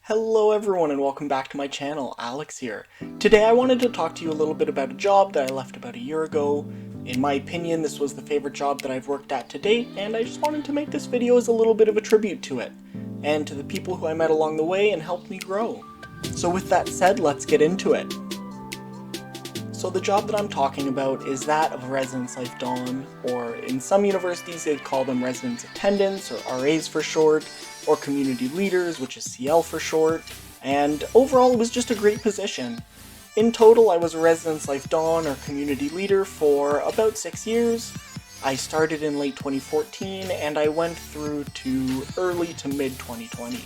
Hello everyone and welcome back to my channel, Alex here. Today I wanted to talk to you a little bit about a job that I left about a year ago. In my opinion, this was the favorite job that I've worked at to date, and I just wanted to make this video as a little bit of a tribute to it, and to the people who I met along the way and helped me grow. So with that said, let's get into it. So the job that I'm talking about is that of a residence life don, or in some universities they'd call them residence attendants, or RAs for short, or community leaders, which is CL for short, and overall it was just a great position. In total, I was a residence life don or community leader for about 6 years. I started in late 2014 and I went through to early to mid 2020.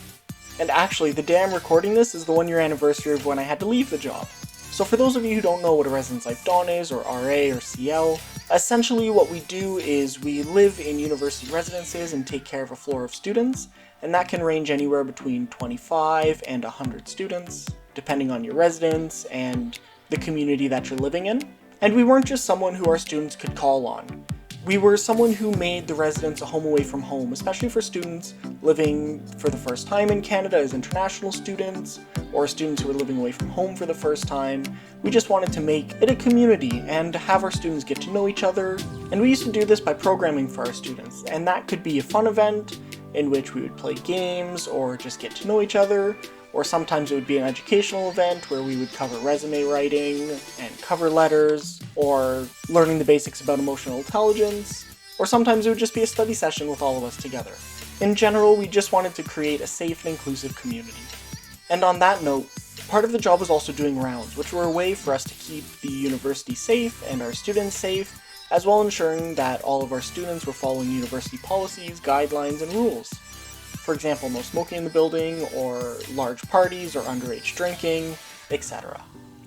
And actually, the day I'm recording this is the 1-year anniversary of when I had to leave the job. So for those of you who don't know what a residence life don is, or RA or CL, essentially what we do is we live in university residences and take care of a floor of students, and that can range anywhere between 25 and 100 students, depending on your residence and the community that you're living in. And we weren't just someone who our students could call on. We were someone who made the residence a home away from home, especially for students living for the first time in Canada as international students, or students who are living away from home for the first time. We just wanted to make it a community and have our students get to know each other. And we used to do this by programming for our students, and that could be a fun event in which we would play games or just get to know each other, or sometimes it would be an educational event where we would cover resume writing and cover letters, or learning the basics about emotional intelligence, or sometimes it would just be a study session with all of us together. In general, we just wanted to create a safe and inclusive community. And on that note, part of the job was also doing rounds, which were a way for us to keep the university safe and our students safe, as well ensuring that all of our students were following university policies, guidelines, and rules. For example, no smoking in the building, or large parties, or underage drinking, etc.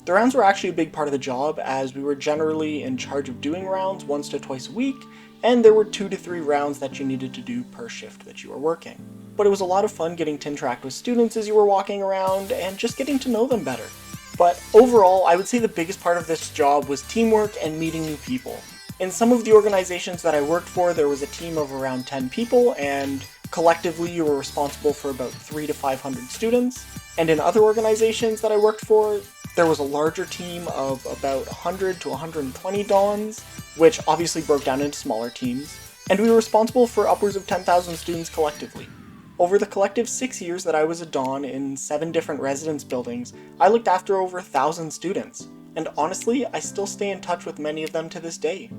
The rounds were actually a big part of the job, as we were generally in charge of doing rounds once to twice a week, and there were 2 to 3 rounds that you needed to do per shift that you were working. But it was a lot of fun getting to interact with students as you were walking around, and just getting to know them better. But overall, I would say the biggest part of this job was teamwork and meeting new people. In some of the organizations that I worked for, there was a team of around 10 people, and collectively you were responsible for about 300 to 500 students. And in other organizations that I worked for, there was a larger team of about 100 to 120 dons, which obviously broke down into smaller teams, and we were responsible for upwards of 10,000 students collectively. Over the collective 6 years that I was a don in 7 different residence buildings, I looked after over 1,000 students, and honestly, I still stay in touch with many of them to this day.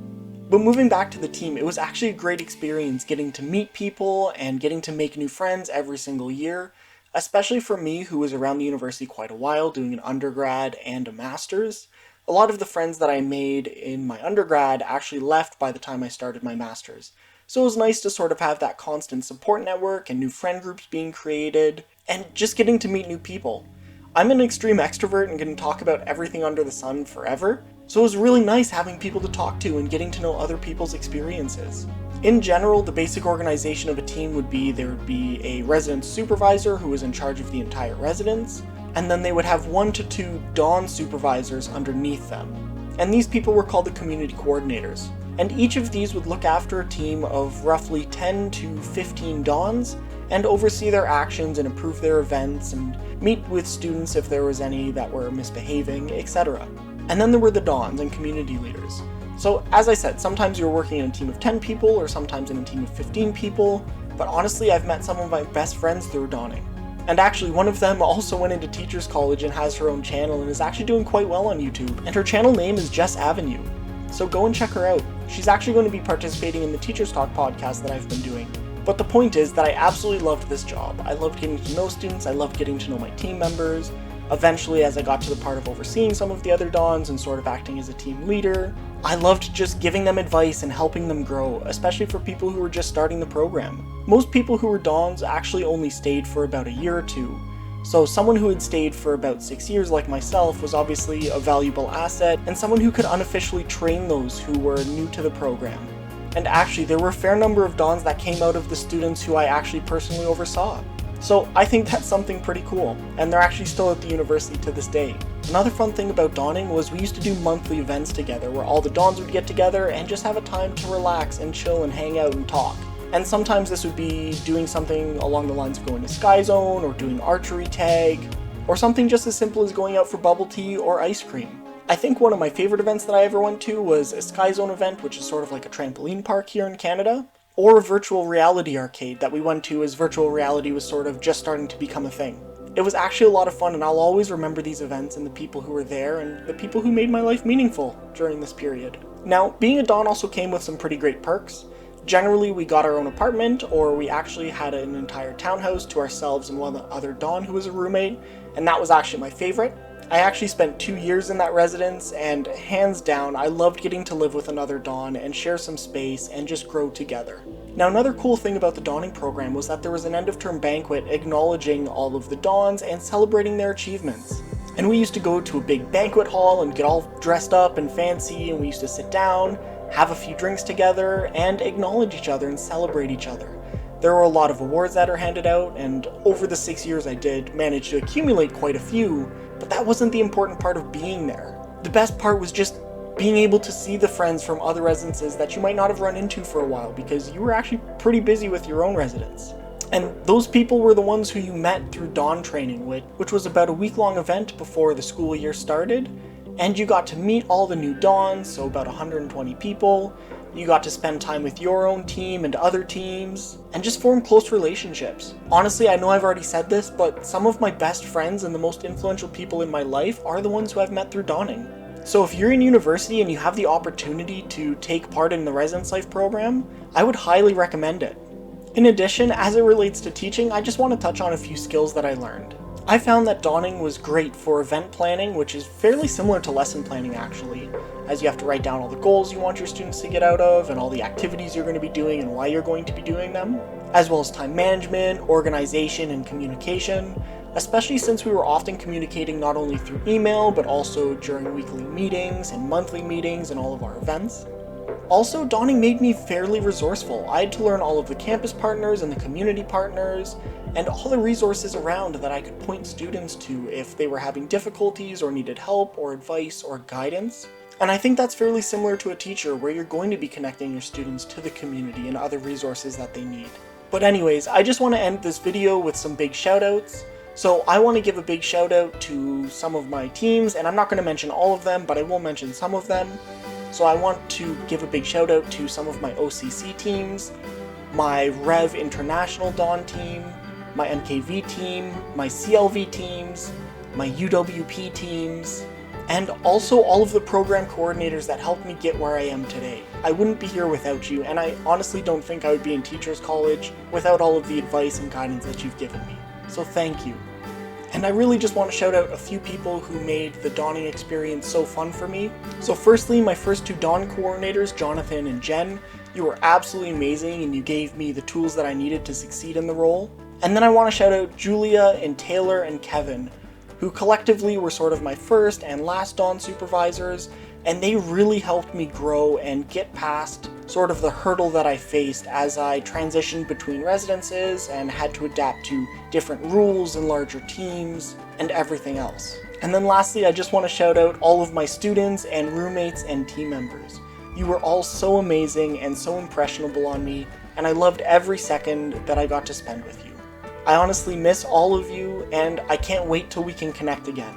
But moving back to the team, it was actually a great experience getting to meet people and getting to make new friends every single year, especially for me who was around the university quite a while doing an undergrad and a master's. A lot of the friends that I made in my undergrad actually left by the time I started my master's. So it was nice to sort of have that constant support network and new friend groups being created, and just getting to meet new people. I'm an extreme extrovert and can talk about everything under the sun forever, so it was really nice having people to talk to and getting to know other people's experiences. In general, the basic organization of a team would be there would be a residence supervisor who was in charge of the entire residence, and then they would have 1 to 2 don supervisors underneath them. And these people were called the community coordinators. And each of these would look after a team of roughly 10 to 15 dons and oversee their actions and approve their events and meet with students if there was any that were misbehaving, etc. And then there were the dons and community leaders. So as I said, sometimes you're working in a team of 10 people or sometimes in a team of 15 people, but honestly I've met some of my best friends through donning. And actually one of them also went into teachers college and has her own channel and is actually doing quite well on YouTube, and her channel name is Jess Avenue. So go and check her out. She's actually going to be participating in the Teachers Talk podcast that I've been doing. But the point is that I absolutely loved this job. I loved getting to know students, I loved getting to know my team members. Eventually, as I got to the part of overseeing some of the other dons and sort of acting as a team leader, I loved just giving them advice and helping them grow, especially for people who were just starting the program. Most people who were dons actually only stayed for about a year or 2. So someone who had stayed for about 6 years like myself was obviously a valuable asset, and someone who could unofficially train those who were new to the program. And actually, there were a fair number of dons that came out of the students who I actually personally oversaw. So I think that's something pretty cool, and they're actually still at the university to this day. Another fun thing about donning was we used to do monthly events together where all the dons would get together and just have a time to relax and chill and hang out and talk. And sometimes this would be doing something along the lines of going to Sky Zone or doing archery tag, or something just as simple as going out for bubble tea or ice cream. I think one of my favorite events that I ever went to was a Sky Zone event, which is sort of like a trampoline park here in Canada, or a virtual reality arcade that we went to as virtual reality was sort of just starting to become a thing. It was actually a lot of fun, and I'll always remember these events and the people who were there and the people who made my life meaningful during this period. Now, being a Don also came with some pretty great perks. Generally, we got our own apartment, or we actually had an entire townhouse to ourselves and one other Don who was a roommate, and that was actually my favorite. I actually spent 2 years in that residence, and hands down, I loved getting to live with another Don and share some space and just grow together. Now, another cool thing about the Donning program was that there was an end-of-term banquet acknowledging all of the Dons and celebrating their achievements. And we used to go to a big banquet hall and get all dressed up and fancy, and we used to sit down, have a few drinks together, and acknowledge each other and celebrate each other. There were a lot of awards that are handed out, and over the 6 years I did manage to accumulate quite a few, but that wasn't the important part of being there. The best part was just being able to see the friends from other residences that you might not have run into for a while because you were actually pretty busy with your own residence. And those people were the ones who you met through Don training, which was about a week-long event before the school year started, and you got to meet all the new Dons, so about 120 people. You got to spend time with your own team and other teams, and just form close relationships. Honestly, I know I've already said this, but some of my best friends and the most influential people in my life are the ones who I've met through Donning. So if you're in university and you have the opportunity to take part in the Residence Life program, I would highly recommend it. In addition, as it relates to teaching, I just want to touch on a few skills that I learned. I found that Donning was great for event planning, which is fairly similar to lesson planning actually, as you have to write down all the goals you want your students to get out of and all the activities you're going to be doing and why you're going to be doing them, as well as time management, organization, and communication, especially since we were often communicating not only through email but also during weekly meetings and monthly meetings and all of our events. Also, Donning made me fairly resourceful. I had to learn all of the campus partners and the community partners, and all the resources around that I could point students to if they were having difficulties or needed help or advice or guidance. And I think that's fairly similar to a teacher where you're going to be connecting your students to the community and other resources that they need. But anyways, I just want to end this video with some big shoutouts. So I want to give a big shout out to some of my teams, and I'm not going to mention all of them, but I will mention some of them. So I want to give a big shout out to some of my OCC teams, my Rev International Don team, my MKV team, my CLV teams, my UWP teams, and also all of the program coordinators that helped me get where I am today. I wouldn't be here without you, and I honestly don't think I would be in Teachers College without all of the advice and guidance that you've given me. So thank you. And I really just want to shout out a few people who made the Donning experience so fun for me. So firstly, my first two Don coordinators, Jonathan and Jen. You were absolutely amazing and you gave me the tools that I needed to succeed in the role. And then I want to shout out Julia and Taylor and Kevin, who collectively were sort of my first and last Don supervisors, and they really helped me grow and get past sort of the hurdle that I faced as I transitioned between residences and had to adapt to different rules and larger teams and everything else. And then lastly, I just want to shout out all of my students and roommates and team members. You were all so amazing and so impressionable on me, and I loved every second that I got to spend with you. I honestly miss all of you, and I can't wait till we can connect again.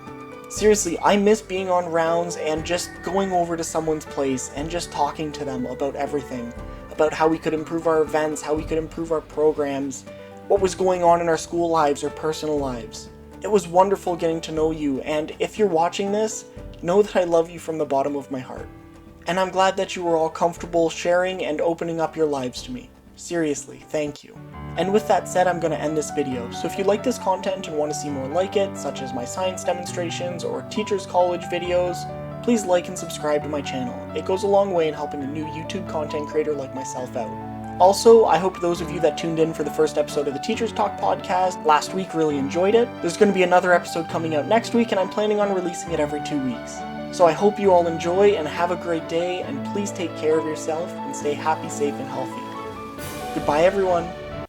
Seriously, I miss being on rounds and just going over to someone's place and just talking to them about everything, about how we could improve our events, how we could improve our programs, what was going on in our school lives or personal lives. It was wonderful getting to know you, and if you're watching this, know that I love you from the bottom of my heart. And I'm glad that you were all comfortable sharing and opening up your lives to me. Seriously, thank you. And with that said, I'm going to end this video, so if you like this content and want to see more like it, such as my science demonstrations or Teachers College videos, please like and subscribe to my channel. It goes a long way in helping a new YouTube content creator like myself out. Also, I hope those of you that tuned in for the first episode of the Teachers Talk podcast last week really enjoyed it. There's going to be another episode coming out next week, and I'm planning on releasing it every 2 weeks. So I hope you all enjoy and have a great day, and please take care of yourself and stay happy, safe, and healthy. Goodbye, everyone.